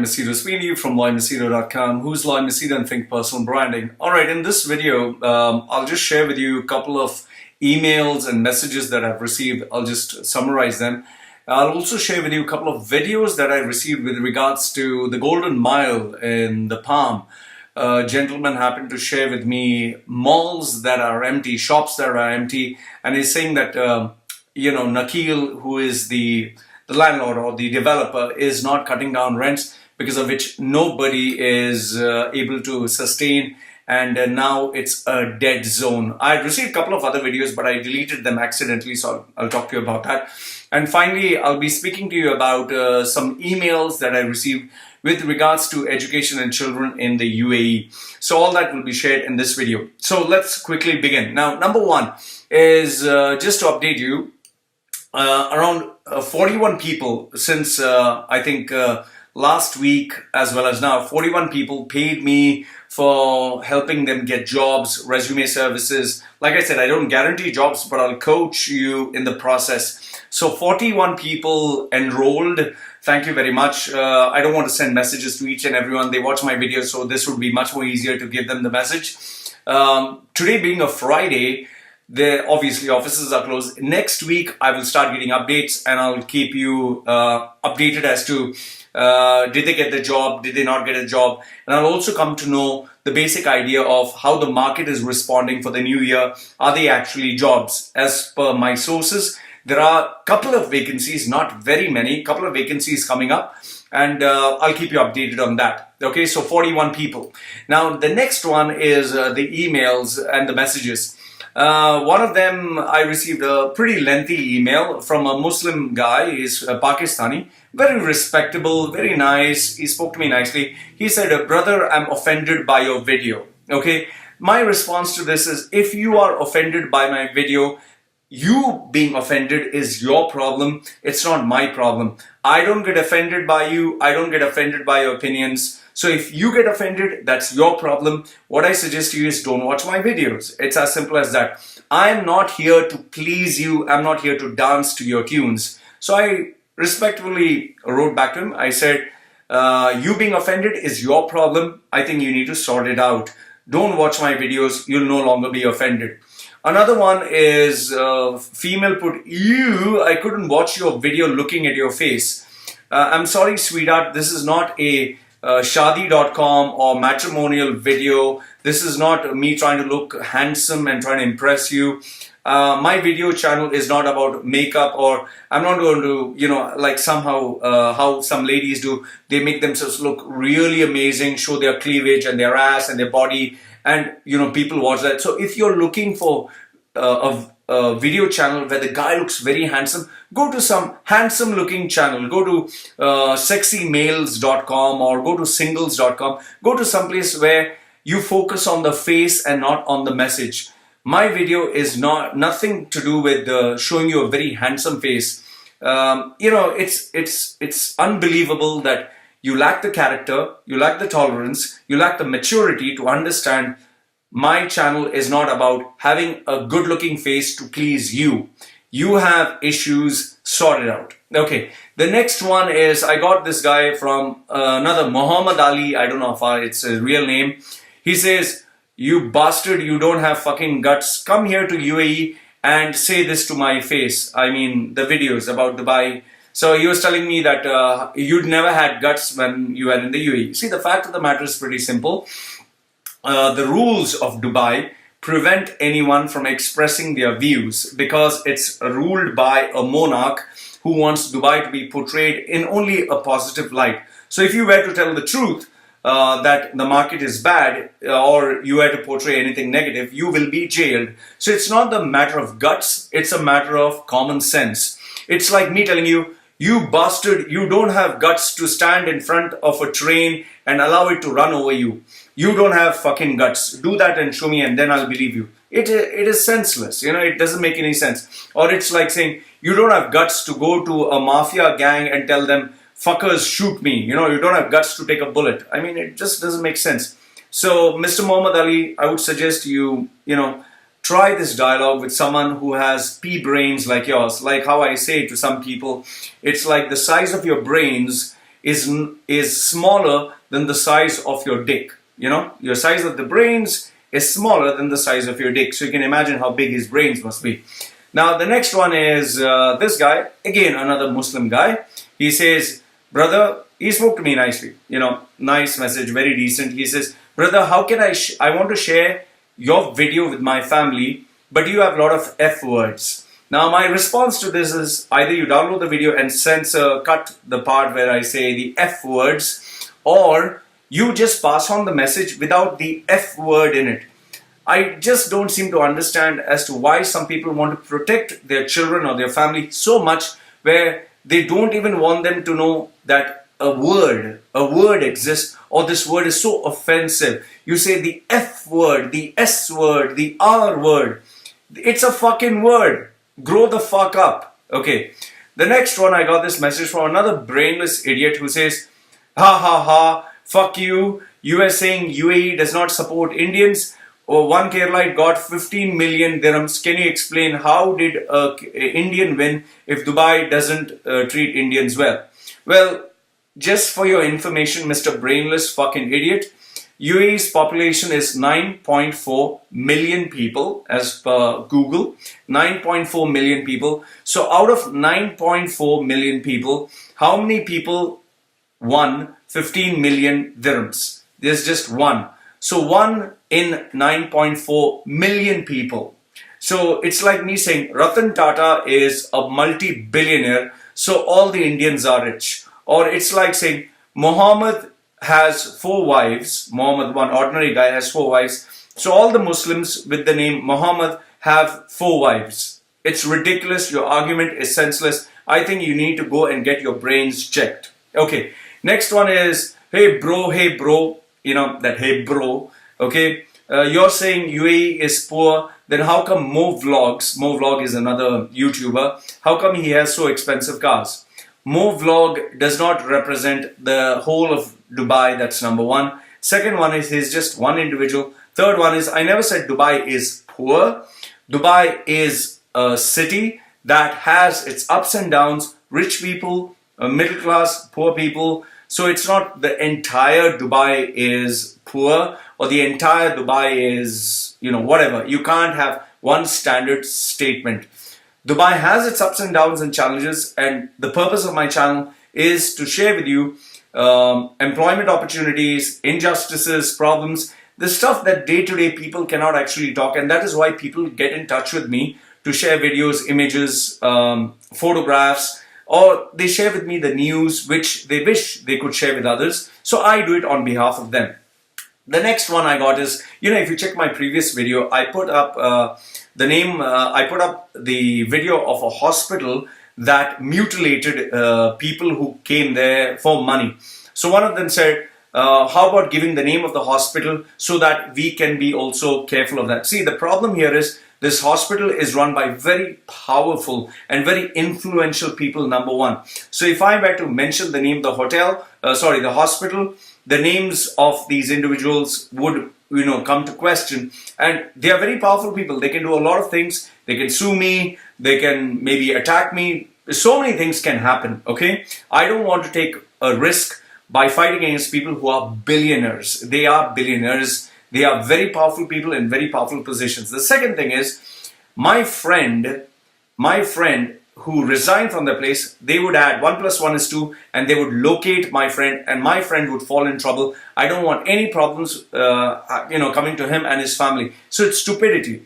Macedo Sweeney from LoyMacedo.com. Who's Loy Macedo and Think Personal Branding. Alright, in this video, I'll just share with you a couple of emails and messages that I've received. I'll just summarize them. I'll also share with you a couple of videos that I received with regards to the Golden Mile in the Palm. A gentleman happened to share with me malls that are empty, shops that are empty, and he's saying that, Nakil, who is the landlord or the developer, is not cutting down rents, because of which nobody is able to sustain, and now it's a dead zone. I received a couple of other videos, but I deleted them accidentally, so I'll talk to you about that. And finally, I'll be speaking to you about some emails that I received with regards to education and children in the UAE. So all that will be shared in this video. So let's quickly begin. Now, number one is just to update you, around 41 people since I think last week as well as now, 41 people paid me for helping them get jobs, resume services. Like I said, I don't guarantee jobs, but I'll coach you in the process. So 41 people enrolled. Thank you very much. I don't want to send messages to each and everyone. They watch my videos, so this would be much more easier to give them the message. Today being a Friday, obviously offices are closed. Next week, I will start getting updates, and I'll keep you updated as to did they get the job, did they not get a job, and I'll also come to know the basic idea of how the market is responding for the new year. Are they actually jobs? As per my sources, there are a couple of vacancies, not very many, couple of vacancies coming up, and I'll keep you updated on that. Okay, so 41 people. Now, the next one is the emails and the messages. One of them, I received a pretty lengthy email from a Muslim guy. He's Pakistani, very respectable, very nice. He spoke to me nicely. He said, brother, I'm offended by your video. Okay, my response to this is, if you are offended by my video, you being offended is your problem. It's not my problem. I don't get offended by you. I don't get offended by your opinions. So if you get offended, that's your problem. What I suggest to you is don't watch my videos. It's as simple as that. I'm not here to please you. I'm not here to dance to your tunes. So I respectfully wrote back to him. I said, you being offended is your problem. I think you need to sort it out. Don't watch my videos. You'll no longer be offended. Another one is female put, I couldn't watch your video looking at your face. I'm sorry, sweetheart. This is not a Shadi.com or matrimonial video. This is not me trying to look handsome and trying to impress you. My video channel is not about makeup, or I'm not going to, like somehow how some ladies do. They make themselves look really amazing, show their cleavage and their ass and their body, and people watch that. So if you're looking for a video channel where the guy looks very handsome, go to some handsome looking channel. Go to sexymales.com or go to singles.com. Go to some place where you focus on the face and not on the message. My video is nothing to do with showing you a very handsome face. It's unbelievable that you lack the character, you lack the tolerance, you lack the maturity to understand my channel is not about having a good looking face to please you. You have issues, sort it out. Okay, the next one is, I got this guy from another Muhammad Ali. I don't know if it's a real name. He says, you bastard, you don't have fucking guts. Come here to UAE and say this to my face. I mean, the videos about Dubai. So he was telling me that you'd never had guts when you were in the UAE. See, the fact of the matter is pretty simple. The rules of Dubai prevent anyone from expressing their views because it's ruled by a monarch who wants Dubai to be portrayed in only a positive light. So if you were to tell the truth that the market is bad, or you were to portray anything negative, you will be jailed. So it's not the matter of guts, it's a matter of common sense. It's like me telling you, you bastard, you don't have guts to stand in front of a train and allow it to run over you. You don't have fucking guts. Do that and show me, and then I'll believe you. It is senseless. It doesn't make any sense. Or it's like saying, you don't have guts to go to a mafia gang and tell them, fuckers, shoot me. You don't have guts to take a bullet. I mean, it just doesn't make sense. So, Mr. Muhammad Ali, I would suggest you, try this dialogue with someone who has pea brains like yours. Like how I say to some people, it's like the size of your brains is smaller than the size of your dick. You know, your size of the brains is smaller than the size of your dick. So you can imagine how big his brains must be. Now, the next one is this guy, again, another Muslim guy. He says, brother, he spoke to me nicely, you know, nice message, very decent. He says, brother, how can I want to share your video with my family, but you have a lot of F words. Now, my response to this is either you download the video and cut the part where I say the F words, or you just pass on the message without the F word in it. I just don't seem to understand as to why some people want to protect their children or their family so much where they don't even want them to know that a word exists, or this word is so offensive. You say the F word, the S word, the R word. It's a fucking word. Grow the fuck up. Okay. The next one, I got this message from another brainless idiot who says, ha ha ha, fuck you. US saying UAE does not support Indians. Or one Keralite got 15 million dirhams. Can you explain how did an Indian win if Dubai doesn't treat Indians well? Well, just for your information, Mr. Brainless fucking idiot, UAE's population is 9.4 million people as per Google. 9.4 million people. So out of 9.4 million people, how many people won 15 million dirhams? There's just one. So 1 in 9.4 million people. So it's like me saying Ratan Tata is a multi-billionaire, so all the Indians are rich. Or it's like saying Muhammad has 4 wives. Muhammad, one ordinary guy, has 4 wives. So all the Muslims with the name Muhammad have 4 wives. It's ridiculous. Your argument is senseless. I think you need to go and get your brains checked. Okay. Next one is, hey bro. You know, that hey bro. Okay. You're saying UAE is poor. Then how come Mo Vlog is another YouTuber, how come he has so expensive cars? Mo Vlog does not represent the whole of Dubai, that's number one. Second one is he's just one individual. Third one is I never said Dubai is poor. Dubai is a city that has its ups and downs, rich people, middle class, poor people. So it's not the entire Dubai is poor or the entire Dubai is, you know, whatever. You can't have one standard statement. Dubai has its ups and downs and challenges, and the purpose of my channel is to share with you employment opportunities, injustices, problems, the stuff that day-to-day people cannot actually talk, and that is why people get in touch with me to share videos, images, photographs, or they share with me the news which they wish they could share with others. So I do it on behalf of them. The next one I got is, you know, if you check my previous video, I put up I put up the video of a hospital that mutilated people who came there for money. So one of them said, how about giving the name of the hospital so that we can be also careful of that? See, the problem here is this hospital is run by very powerful and very influential people, number one. So if I were to mention the name of the hospital, the names of these individuals would, you know, come to question. And they are very powerful people. They can do a lot of things. They can sue me. They can maybe attack me. So many things can happen, okay? I don't want to take a risk by fighting against people who are billionaires. They are billionaires. They are very powerful people in very powerful positions. The second thing is, my friend who resigned from the place, they would add 1 + 1 is 2, and they would locate my friend, and my friend would fall in trouble. I don't want any problems, coming to him and his family. So it's stupidity.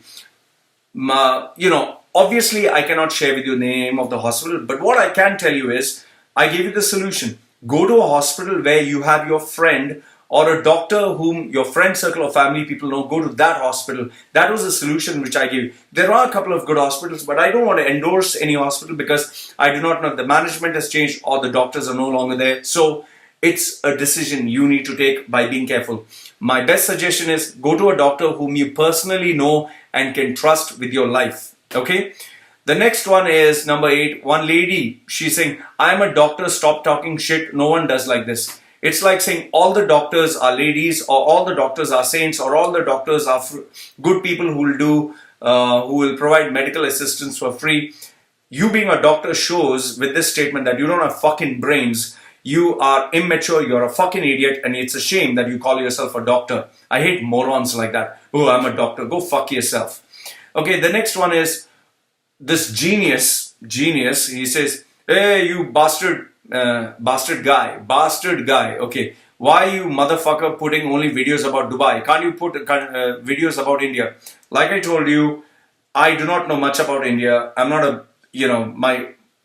Obviously I cannot share with you the name of the hospital, but what I can tell you is, I gave you the solution. Go to a hospital where you have your friend or a doctor whom your friend circle or family people know. Go to that hospital. That was the solution which I gave. There are a couple of good hospitals, but I don't want to endorse any hospital because I do not know if the management has changed or the doctors are no longer there. So it's a decision you need to take by being careful. My best suggestion is go to a doctor whom you personally know and can trust with your life. Okay? The next one is number 8. One lady, she's saying, I'm a doctor, stop talking shit. No one does like this. It's like saying all the doctors are ladies, or all the doctors are saints, or all the doctors are good people who will provide medical assistance for free. You being a doctor shows with this statement that you don't have fucking brains. You are immature, you're a fucking idiot, and it's a shame that you call yourself a doctor. I hate morons like that. Oh, I'm a doctor. Go fuck yourself. Okay, the next one is this genius. He says, hey, you bastard guy. Okay, why you motherfucker putting only videos about Dubai? Can't you put videos about India? Like I told you, I do not know much about India. I'm not a,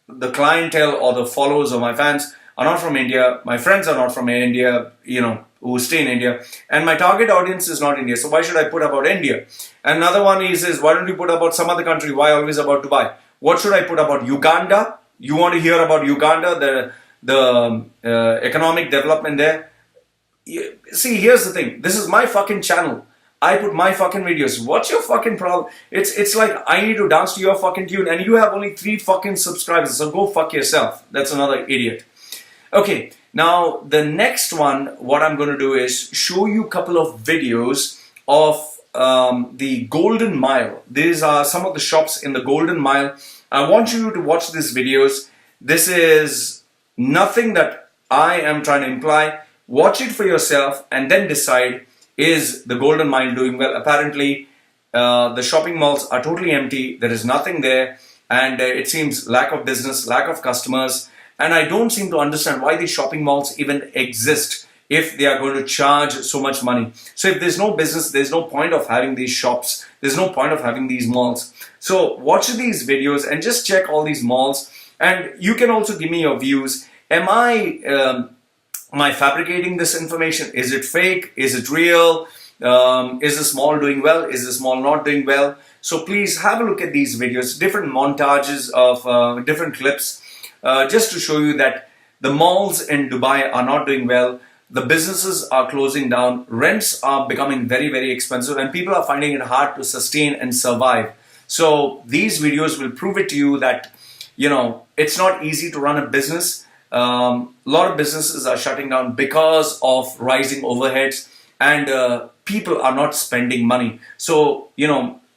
the clientele or the followers or my fans are not from India. My friends are not from India, who stay in India. And my target audience is not India. So why should I put about India? And another one he says, why don't you put about some other country? Why always about Dubai? What should I put about Uganda? You want to hear about Uganda, the economic development there? See, here's the thing. This is my fucking channel. I put my fucking videos. What's your fucking problem? It's like I need to dance to your fucking tune and you have only 3 fucking subscribers. So go fuck yourself. That's another idiot. Okay, now the next one, what I'm going to do is show you a couple of videos of the Golden Mile. These are some of the shops in the Golden Mile. I want you to watch these videos. This is nothing that I am trying to imply. Watch it for yourself and then decide, is the Golden Mile doing well? Apparently, the shopping malls are totally empty. There is nothing there. And it seems lack of business, lack of customers. And I don't seem to understand why these shopping malls even exist if they are going to charge so much money. So if there's no business, there's no point of having these shops. There's no point of having these malls. So watch these videos and just check all these malls. And you can also give me your views. Am I fabricating this information? Is it fake? Is it real? Is this mall doing well? Is this mall not doing well? So please have a look at these videos, different montages of different clips, just to show you that the malls in Dubai are not doing well. The businesses are closing down. Rents are becoming very, very expensive and people are finding it hard to sustain and survive. So these videos will prove it to you that, it's not easy to run a business. A lot of businesses are shutting down because of rising overheads and people are not spending money. So,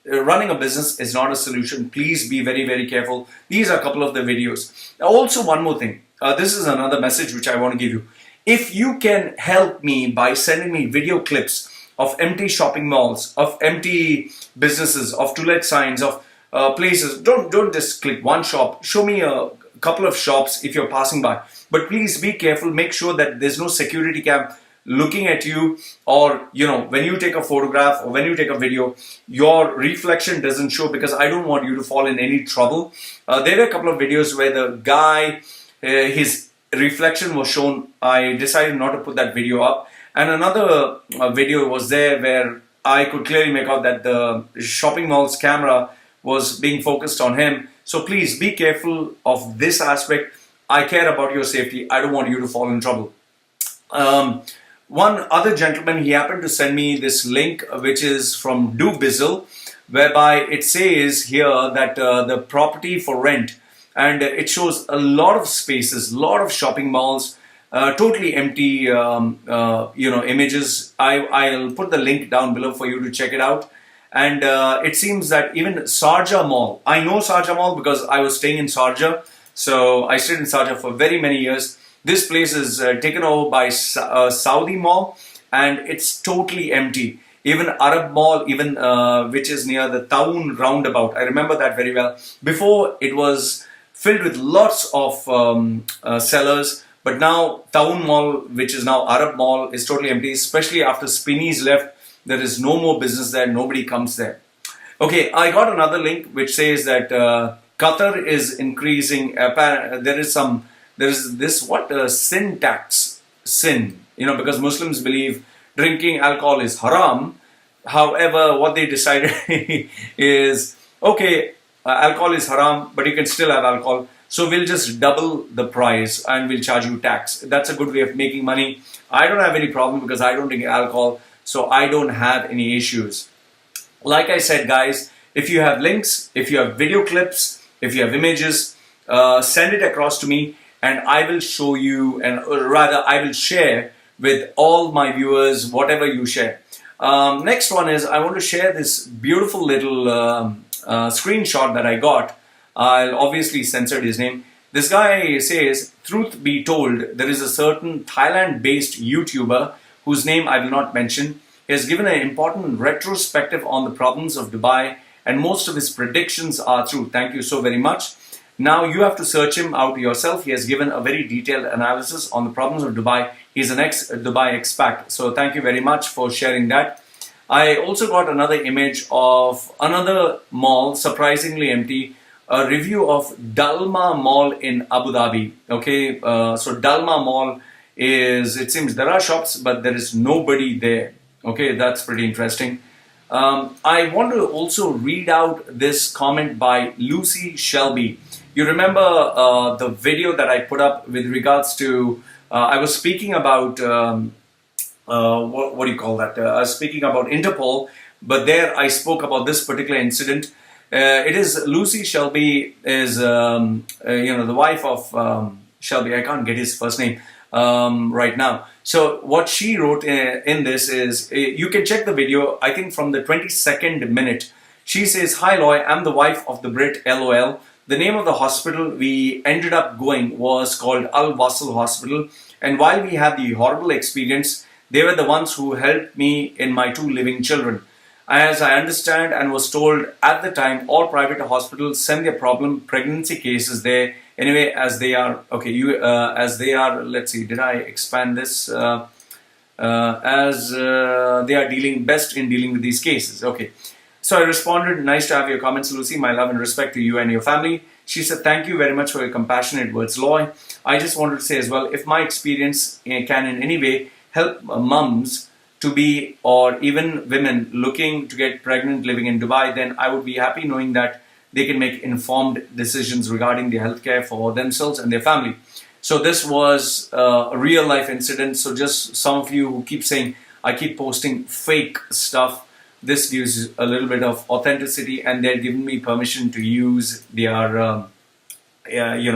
running a business is not a solution. Please be very, very careful. These are a couple of the videos. Also, one more thing. This is another message which I want to give you. If you can help me by sending me video clips of empty shopping malls, of empty businesses, of to-let signs, of places, don't just click one shop. Show me a couple of shops if you're passing by. But please be careful. Make sure that there's no security cam looking at you, or when you take a photograph or when you take a video, your reflection doesn't show, because I don't want you to fall in any trouble. There were a couple of videos where the guy, his reflection was shown. I decided not to put that video up. And another video was there where I could clearly make out that the shopping mall's camera was being focused on him. So please be careful of this aspect. I care about your safety. I don't want you to fall in trouble. One other gentleman, he happened to send me this link, which is from Dubizzle, whereby it says here that the property for rent, and it shows a lot of spaces, a lot of shopping malls, totally empty, images. I'll put the link down below for you to check it out. And it seems that even Sharjah Mall, I know Sharjah Mall because I was staying in Sharjah. So I stayed in Sharjah for very many years. This place is taken over by Saudi Mall and it's totally empty. Even Arab Mall, even which is near the Taun roundabout, I remember that very well. Before it was filled with lots of sellers, but now Taun Mall, which is now Arab Mall, is totally empty, especially after Spinneys left. There is no more business there, nobody comes there. Okay, I got another link which says that Qatar is increasing, there is this sin tax, because Muslims believe drinking alcohol is haram. However, what they decided is, okay, alcohol is haram, but you can still have alcohol. So we'll just double the price and we'll charge you tax. That's a good way of making money. I don't have any problem because I don't drink alcohol. So I don't have any issues. Like I said, guys, if you have links, if you have video clips, if you have images, send it across to me and I will show you, and rather I will share with all my viewers whatever you share. Next one is I want to share this beautiful little screenshot that I got. I'll obviously censor his name. This guy says, truth be told, there is a certain Thailand-based YouTuber whose name I will not mention. He has given an important retrospective on the problems of Dubai, and most of his predictions are true. Thank you so very much. Now you have to search him out yourself. He has given a very detailed analysis on the problems of Dubai. He's an ex-Dubai expat. So thank you very much for sharing that. I also got another image of another mall, surprisingly empty, a review of Dalma Mall in Abu Dhabi. Okay, so Dalma Mall is, it seems there are shops, but there is nobody there. Okay, that's pretty interesting. I want to also read out this comment by Lucy Shelby. You remember the video that I put up with regards to, I was speaking about, what do you call that? I was speaking about Interpol, but there I spoke about this particular incident. It is Lucy Shelby is, the wife of Shelby. I can't get his first name right now. So what she wrote in this is, you can check the video, I think from the 22nd minute. She says, "Hi Loy, I'm the wife of the Brit, LOL. The name of the hospital we ended up going was called Al Wasl Hospital. And while we had the horrible experience, they were the ones who helped me in my 2 living children. As I understand and was told at the time, all private hospitals send their problem pregnancy cases there anyway, as they are, okay, as they are, let's see, did I expand this? As they are best in dealing with these cases. Okay. So I responded, nice to have your comments, Lucy. My love and respect to you and your family. She said, thank you very much for your compassionate words, Loy. I just wanted to say as well, if my experience can in any way help mums to be, or even women looking to get pregnant living in Dubai, then I would be happy knowing that they can make informed decisions regarding their healthcare for themselves and their family. So this was a real life incident. So just some of you who keep saying, I keep posting fake stuff, this gives a little bit of authenticity, and they're giving me permission to use their, that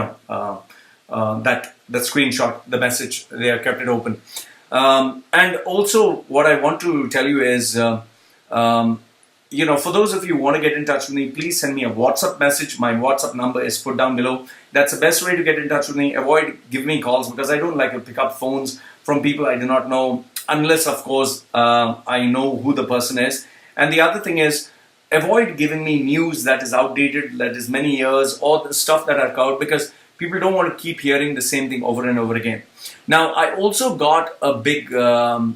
screenshot, the message, they have kept it open. And also what I want to tell you is, for those of you who want to get in touch with me, please send me a WhatsApp message. My WhatsApp number is put down below. That's the best way to get in touch with me. Avoid giving me calls, because I don't like to pick up phones from people I do not know, unless, of course, I know who the person is. And the other thing is, avoid giving me news that is outdated, that is many years, or the stuff that are out, because people don't want to keep hearing the same thing over and over again. Now, I also got a big, I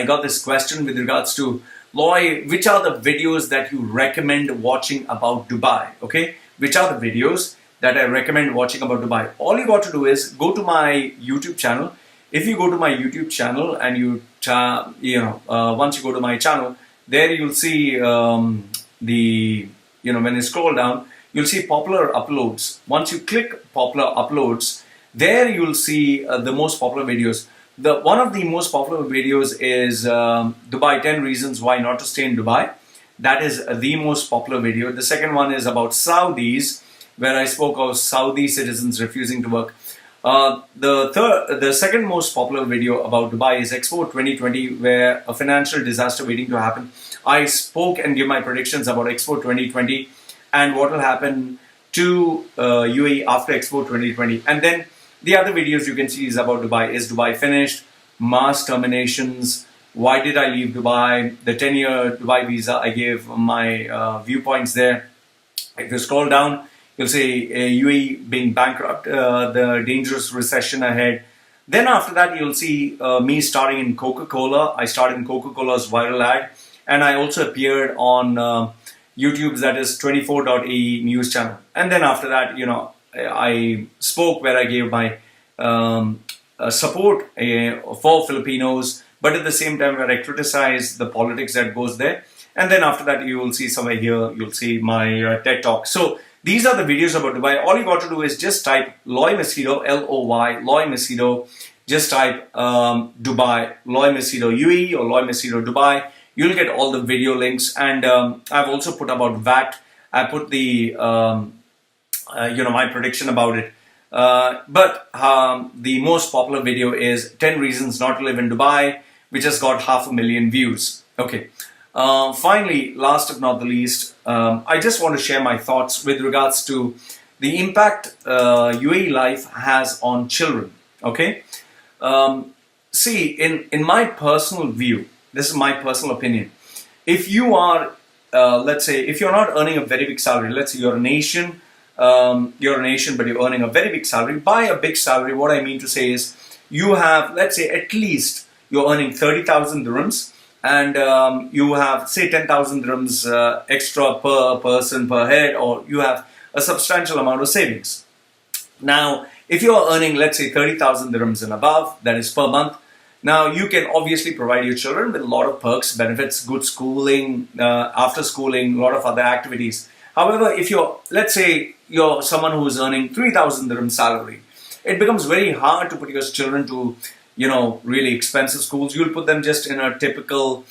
got this question with regards to, Loy, which are the videos that you recommend watching about Dubai? Okay, which are the videos that I recommend watching about Dubai? All you got to do is go to my YouTube channel. If you go to my YouTube channel and once you go to my channel, there you'll see when you scroll down, you'll see popular uploads. Once you click popular uploads, there you'll see the most popular videos. One of the most popular videos is Dubai 10 Reasons Why Not to Stay in Dubai. That is the most popular video. The second one is about Saudis, where I spoke of Saudi citizens refusing to work. The second most popular video about Dubai is Expo 2020, where a financial disaster waiting to happen. I spoke and gave my predictions about Expo 2020 and what will happen to UAE after Expo 2020. And then the other videos you can see is about Dubai. Is Dubai finished? Mass terminations. Why did I leave Dubai? The 10-year Dubai visa. I gave my viewpoints there. If you scroll down, you'll see UAE being bankrupt, the dangerous recession ahead. Then after that, you'll see me starting in Coca-Cola. I started in Coca-Cola's viral ad. And I also appeared on YouTube's, that is 24.ae news channel. And then after that, I spoke where I gave my support for Filipinos, but at the same time where I criticized the politics that goes there. And then after that, you will see somewhere here, you'll see my TED Talk. So these are the videos about Dubai. All you got to do is just type Loy Macedo, L-O-Y, Loy Macedo. Just type Dubai, Loy Macedo UAE or Loy Macedo Dubai. You'll get all the video links. And I've also put about VAT. I put the my prediction about it. But the most popular video is 10 Reasons Not to Live in Dubai, which has got 500,000 views. Okay. Finally, last but not the least, I just want to share my thoughts with regards to the impact UAE life has on children. Okay, um, see, in my personal view, this is my personal opinion. If you are, let's say, if you're not earning a very big salary, let's say you're a nation, but you're earning a very big salary. By a big salary, what I mean to say is, you have, let's say, at least you're earning 30,000 dirhams, and you have, say, 10,000 dirhams extra per person per head, or you have a substantial amount of savings. Now, if you're earning, let's say, 30,000 dirhams and above, that is per month, now you can obviously provide your children with a lot of perks, benefits, good schooling, after schooling, a lot of other activities. However, if you're, let's say, you're someone who is earning 3,000 dirham salary, it becomes very hard to put your children to, really expensive schools. You'll put them just in a typical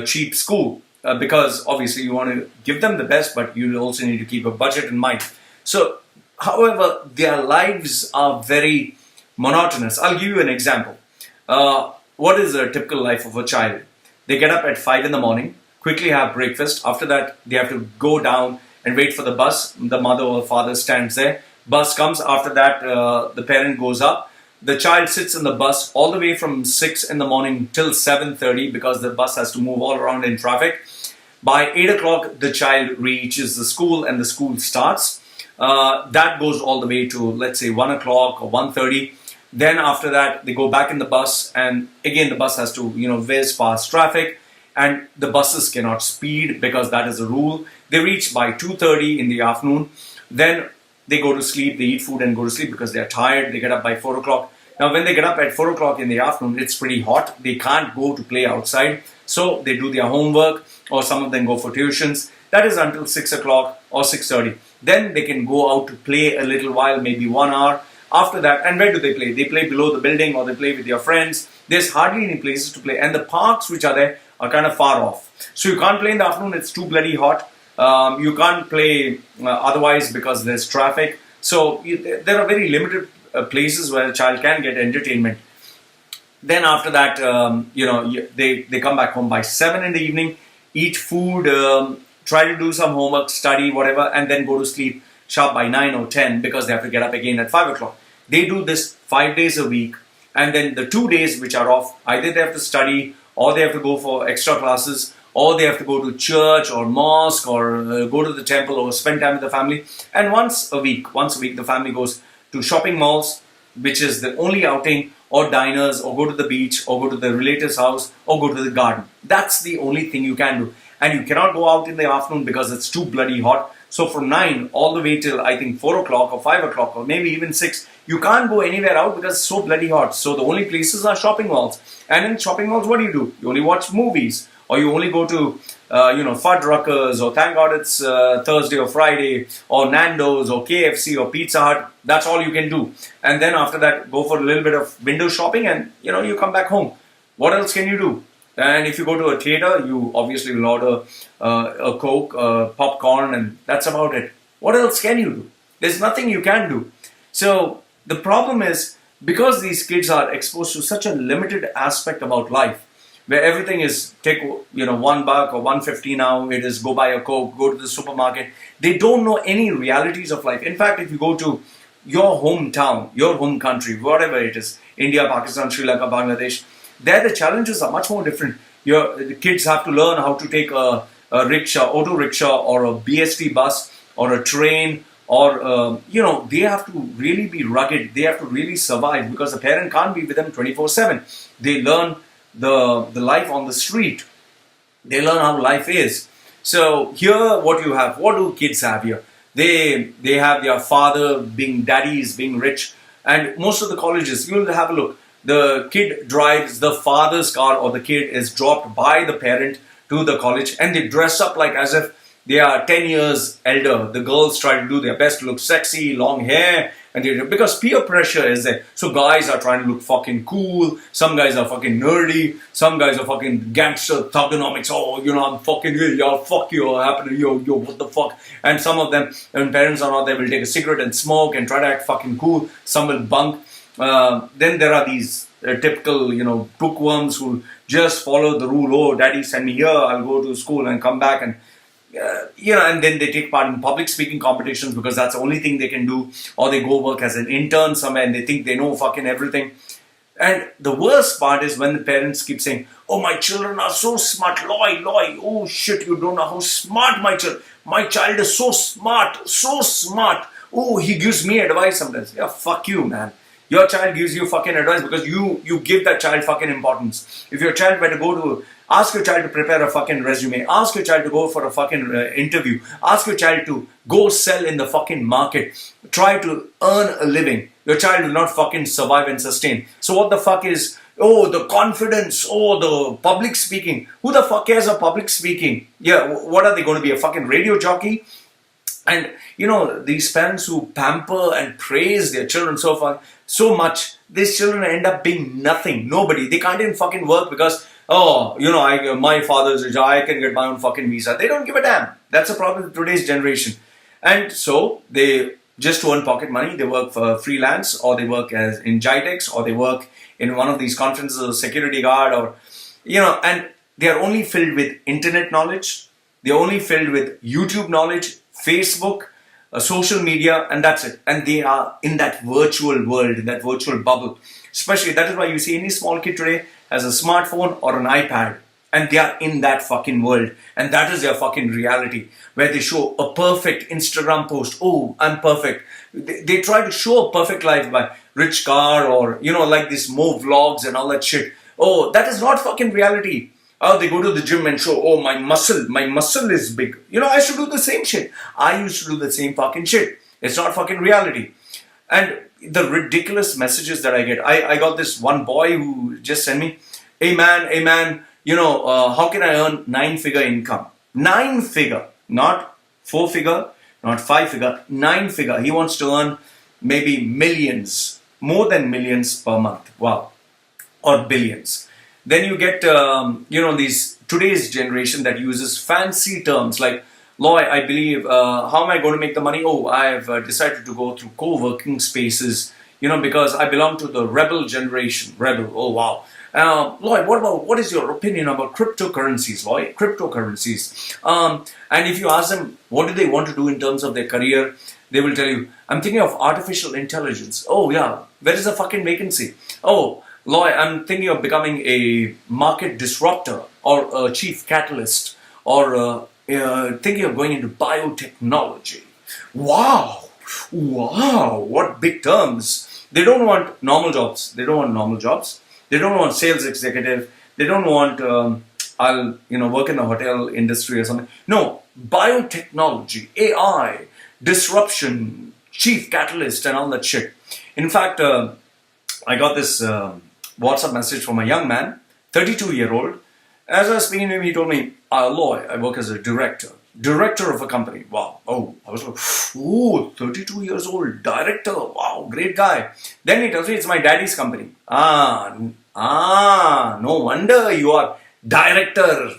cheap school, because obviously you want to give them the best, but you also need to keep a budget in mind. So, however, their lives are very monotonous. I'll give you an example. What is a typical life of a child? They get up at 5 in the morning, quickly have breakfast. After that, they have to go down and wait for the bus. The mother or father stands there. Bus comes. After that, the parent goes up. The child sits in the bus all the way from 6 in the morning till 7:30, because the bus has to move all around in traffic. By 8 o'clock, the child reaches the school and the school starts. That goes all the way to, let's say, 1 o'clock or 1:30. Then after that, they go back in the bus, and again, the bus has to, whiz past traffic, and the buses cannot speed because that is a rule. They reach by 2:30 in the afternoon. Then they go to sleep, they eat food and go to sleep because they're tired. They get up by 4 o'clock. Now, when they get up at 4 o'clock in the afternoon, it's pretty hot. They can't go to play outside. So they do their homework, or some of them go for tuitions. That is until 6 o'clock or 6:30. Then they can go out to play a little while, maybe 1 hour. After that, and where do they play? They play below the building, or they play with their friends. There's hardly any places to play. And the parks which are there are kind of far off. So you can't play in the afternoon, it's too bloody hot. You can't play otherwise because there's traffic. So there are very limited places where a child can get entertainment. Then after that, they come back home by 7 in the evening, eat food, try to do some homework, study, whatever, and then go to sleep sharp by 9 or 10, because they have to get up again at 5 o'clock. They do this 5 days a week, and then the 2 days which are off, either they have to study, or they have to go for extra classes, or they have to go to church or mosque, or go to the temple, or spend time with the family. And once a week, the family goes to shopping malls, which is the only outing, or diners, or go to the beach, or go to the relative's house, or go to the garden. That's the only thing you can do. And you cannot go out in the afternoon because it's too bloody hot. So from 9 all the way till, I think, 4 o'clock or 5 o'clock, or maybe even 6, you can't go anywhere out because it's so bloody hot. So the only places are shopping malls. And in shopping malls, what do? You only watch movies, or you only go to, Fuddruckers, or thank God it's Thursday or Friday, or Nando's, or KFC, or Pizza Hut. That's all you can do. And then after that, go for a little bit of window shopping, and, you come back home. What else can you do? And if you go to a theater, you obviously will order a Coke, popcorn, and that's about it. What else can you do? There's nothing you can do. So the problem is, because these kids are exposed to such a limited aspect about life, where everything is take, $1 or 150 now, it is go buy a Coke, go to the supermarket. They don't know any realities of life. In fact, if you go to your hometown, your home country, whatever it is, India, Pakistan, Sri Lanka, Bangladesh, there the challenges are much more different. The kids have to learn how to take a rickshaw, auto rickshaw, or a BST bus, or a train, or they have to really be rugged. They have to really survive, because the parent can't be with them 24/7. They learn the life on the street. They learn how life is. So here, what do kids have here? They have their father being daddies, being rich, and most of the colleges, you'll have a look. The kid drives the father's car, or the kid is dropped by the parent to the college, and they dress up like as if they are 10 years elder. The girls try to do their best to look sexy, long hair, and because peer pressure is there. So guys are trying to look fucking cool. Some guys are fucking nerdy. Some guys are fucking gangster thugonomics. Oh, I'm fucking here. Yo, fuck you. What happened? Yo, what the fuck? And some of them, when parents are not there, will take a cigarette and smoke and try to act fucking cool. Some will bunk. Then there are these typical, bookworms who just follow the rule. Oh, daddy, send me here. I'll go to school and come back. And and then they take part in public speaking competitions because that's the only thing they can do, or they go work as an intern somewhere and they think they know fucking everything. And the worst part is when the parents keep saying, "Oh, my children are so smart, Loy, oh shit, you don't know how smart my child is so smart, so smart. Oh, he gives me advice sometimes." Yeah, fuck you, man. Your child gives you fucking advice because you give that child fucking importance. If your child were to go to, ask your child to prepare a fucking resume, ask your child to go for a fucking interview, ask your child to go sell in the fucking market, try to earn a living, your child will not fucking survive and sustain. So what the fuck is, oh, the confidence, oh, the public speaking. Who the fuck cares of public speaking? Yeah, what are they going to be, a fucking radio jockey? And these parents who pamper and praise their children so much, these children end up being nothing, nobody. They can't even fucking work because, my father's rich, I can get my own fucking visa. They don't give a damn. That's the problem with today's generation. And so they just to earn pocket money, they work for freelance, or they work as in Jitex, or they work in one of these conferences as a security guard, or and they are only filled with internet knowledge. They're only filled with YouTube knowledge, Facebook, social media, and that's it. And they are in that virtual world, in that virtual bubble. Especially, that is why you see any small kid today has a smartphone or an iPad, and they are in that fucking world. And that is their fucking reality, where they show a perfect Instagram post. Oh, I'm perfect. They try to show a perfect life by rich car, or, like this Mo vlogs and all that shit. Oh, that is not fucking reality. Oh, they go to the gym and show, oh, my muscle is big. I should do the same shit. I used to do the same fucking shit. It's not fucking reality. And the ridiculous messages that I get. I got this one boy who just sent me, hey man, how can I earn 9-figure income? 9-figure, not 4-figure, not 5-figure, 9-figure. He wants to earn maybe millions, more than millions per month. Wow. Or billions. Then you get, these today's generation that uses fancy terms like, Loy, I believe, how am I going to make the money? Oh, I've decided to go through co-working spaces, because I belong to the rebel generation. Rebel, oh wow. Loy, what is your opinion about cryptocurrencies, Loy? Cryptocurrencies. And if you ask them, what do they want to do in terms of their career? They will tell you, I'm thinking of artificial intelligence. Oh yeah, where is the fucking vacancy? Oh, Loy, I'm thinking of becoming a market disruptor, or a chief catalyst, or thinking of going into biotechnology. Wow, what big terms. They don't want normal jobs. They don't want sales executive. They don't want, work in the hotel industry or something. No, biotechnology, AI, disruption, chief catalyst, and all that shit. In fact, I got this WhatsApp message from a young man, 32-year-old. As I was speaking to him, he told me, Loy, I work as a director of a company. Wow. Oh, I was like, oh, 32 years old, director. Wow, great guy. Then he tells me it's my daddy's company. No wonder you are director.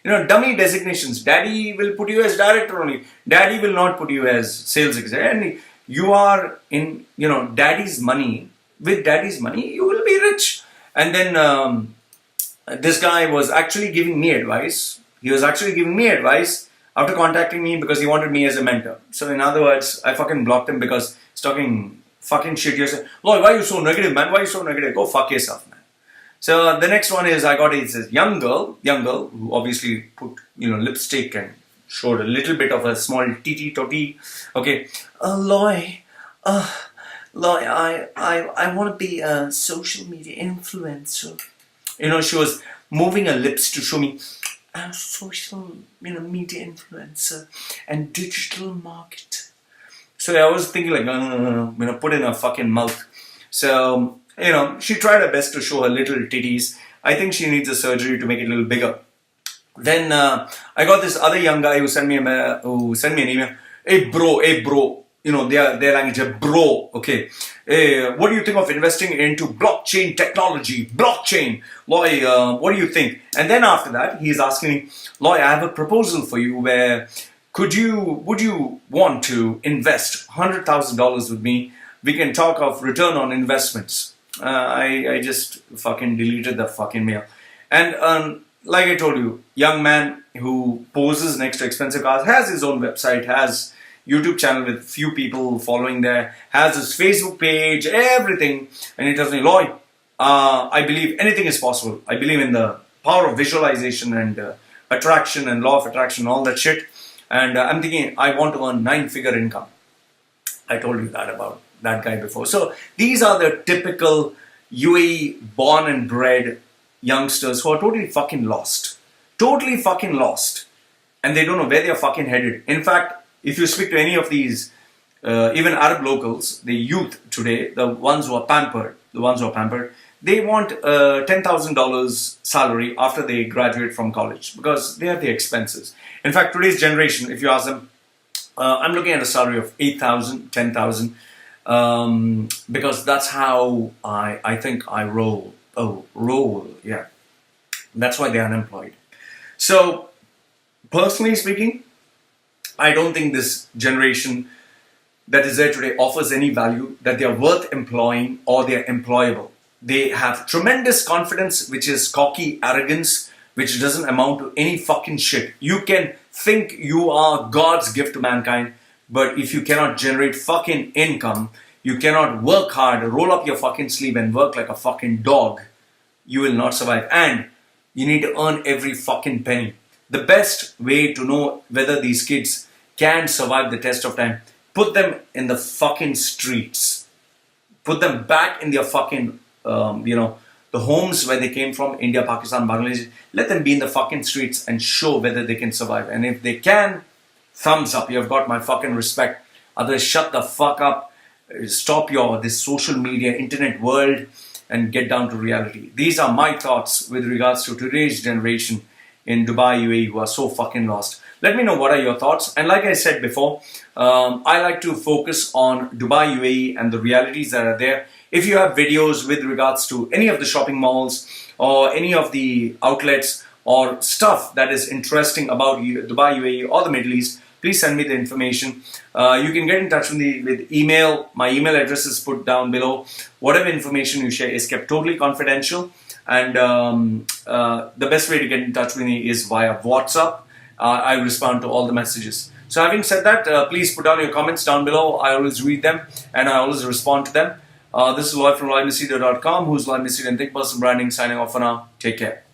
Dummy designations. Daddy will put you as director only. Daddy will not put you as sales executive. And you are in, daddy's money. With daddy's money, you will be rich. And then this guy was actually giving me advice. He was actually giving me advice after contacting me because he wanted me as a mentor. So in other words, I fucking blocked him because he's talking fucking shit. You're saying, Lloyd, why are you so negative, man? Why are you so negative? Go fuck yourself, man. So the next one is it's a young girl who obviously put, lipstick and showed a little bit of a small titty totty. Okay. Lloyd, I want to be a social media influencer. She was moving her lips to show me I'm a social, media influencer and digital marketer. So I was thinking like, put in her fucking mouth. So, she tried her best to show her little titties. I think she needs a surgery to make it a little bigger. Then I got this other young guy who sent me an email. Hey bro. Their language, bro, okay. What do you think of investing into blockchain technology? Blockchain, Loy, what do you think? And then after that, he's asking me, Loy, I have a proposal for you where would you want to invest $100,000 with me? We can talk of return on investments. I just fucking deleted the fucking mail. And, like I told you, young man who poses next to expensive cars, has his own website, has YouTube channel with few people following there, has his Facebook page, everything, and he tells me, Lloyd, I believe anything is possible. I believe in the power of visualization and attraction and law of attraction, all that shit. And I'm thinking, I want to earn 9-figure income. I told you that about that guy before. So these are the typical UAE born and bred youngsters who are totally fucking lost. Totally fucking lost. And they don't know where they're fucking headed. In fact, if you speak to any of these, even Arab locals, the youth today, the ones who are pampered, they want $10,000 salary after they graduate from college because they have the expenses. In fact, today's generation, if you ask them, I'm looking at a salary of 8,000, 10,000, because that's how I think I roll. Yeah. That's why they're unemployed. So, personally speaking, I don't think this generation that is there today offers any value, that they are worth employing or they are employable. They have tremendous confidence, which is cocky arrogance, which doesn't amount to any fucking shit. You can think you are God's gift to mankind, but if you cannot generate fucking income, you cannot work hard, roll up your fucking sleeve and work like a fucking dog, you will not survive. And you need to earn every fucking penny. The best way to know whether these kids can survive the test of time, put them in the fucking streets. Put them back in their fucking, the homes where they came from, India, Pakistan, Bangladesh. Let them be in the fucking streets and show whether they can survive. And if they can, thumbs up. You've got my fucking respect. Otherwise, shut the fuck up. Stop this social media, internet world and get down to reality. These are my thoughts with regards to today's generation in Dubai, UAE, who are so fucking lost. Let me know what are your thoughts. And like I said before, I like to focus on Dubai, UAE and the realities that are there. If you have videos with regards to any of the shopping malls or any of the outlets or stuff that is interesting about Dubai, UAE or the Middle East, please send me the information. You can get in touch with me with email. My email address is put down below. Whatever information you share is kept totally confidential. And the best way to get in touch with me is via WhatsApp. I respond to all the messages. So having said that, please put down your comments down below. I always read them and I always respond to them. This is Lloyd from LloydMacedo.com, who's Lloyd Macedo and Think Personal Branding, signing off for now. Take care.